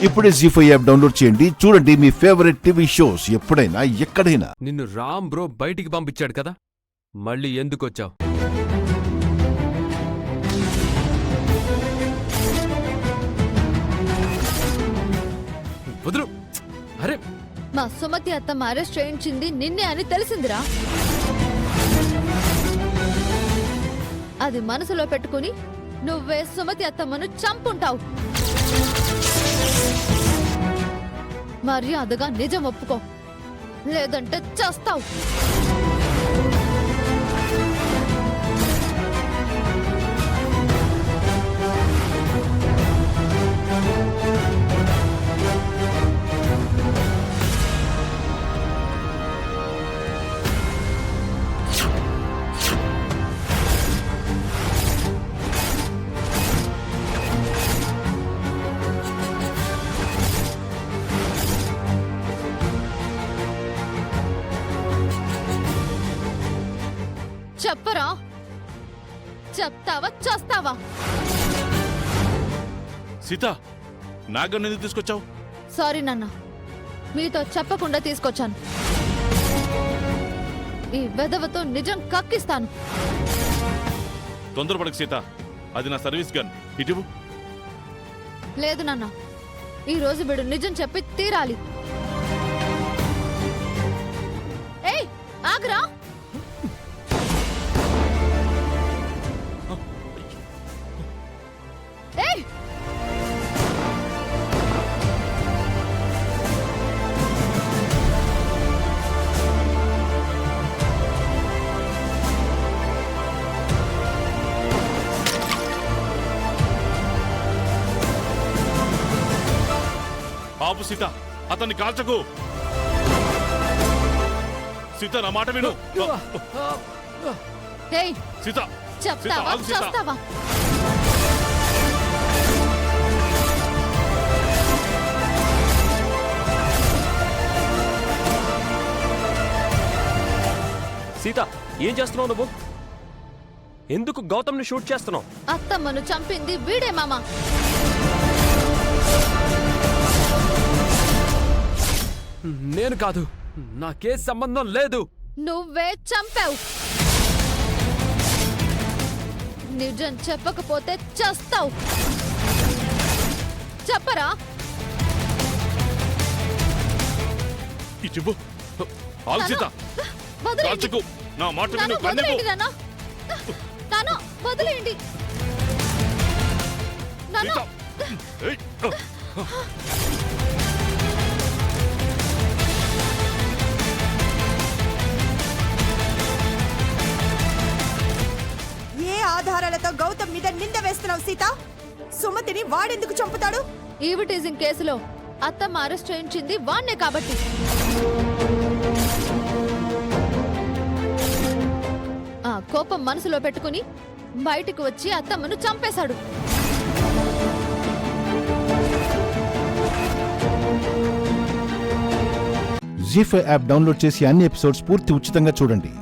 ఇప్పుడే జీ5 app download చేయండి. చూడండి మీ ఫేవరెట్ టీవీ షోస్ ఎప్పుడైనా ఎక్కడైనా. నిన్ను రామ్ బ్రో బయటికి పంపించాడు కదా, మళ్ళీ ఎందుకొచ్చావు? వదులు. అరే, మా సుమతి అత్తమ్మ అరెస్ట్ చేయించింది నిన్నే అని తెలిసిందిరా. అది మనసులో పెట్టుకుని నువ్వే సుమతి అత్తమ్మను చంపుంటావు. మర్యాదగా నిజం ఒప్పుకో, లేదంటే చస్తావు. చెప్పరా, చెప్తావా చస్తావా? సీత, నాగన్ ఎందుకు తీసుకొచ్చావు? సారీ నాన్న, మీతో చెప్పకుండా తీసుకొచ్చాను. ఈ వెధవతో నిజం కక్కిస్తాను. తొందరపడకు సీత, అది నా సర్వీస్ గన్. ఇటు. లేదు నాన్న, ఈ రోజు వీడు నిజం చెప్పి తీరాలి. ఏయ్ ఆగ్రా! ఏయ్ ఆపు సీత, అతన్ని కాల్చకు. సీత, నా మాట విను. ఏయ్ సీత, చెప్తావా ఆగు సీత. చస్తావా? సీత, ఏం చేస్తున్నావు నువ్వు? ఎందుకు గౌతమ్ని షూట్ చేస్తున్నావు? అత్తమ్మను చంపింది వీడే మామ. నేను కాదు, నాకే సంబంధం లేదు. నువ్వే చంపావు. నిజం చెప్పకపోతే చస్తావు. చెప్పరా? ఇటు. ఆగు సీత, వదిలేయండి. కాల్చకు. నా మాట నాన్న, విను. కన్నెకు. వదిలేయండి నాన్న. నాన్న, వదిలేయండి. నాన్న, సీత. ఏయ్. ఏ ఆధారాలతో గౌతమ్ మీద నింద వేస్తున్నావు సీత? సుమతిని వాడెందుకు చంపుతాడు? ఈవిటీజింగ్ కేసులో అత్తమ్మ అరెస్ట్ చేయించింది వాణ్ణే కాబట్టి. ఆ కోపం మనసులో పెట్టుకుని బయటకు వచ్చి అత్తమ్మను చంపేశాడు. జీ5 యాప్ డౌన్లోడ్ చేసి అన్ని ఎపిసోడ్స్ పూర్తి ఉచితంగా చూడండి.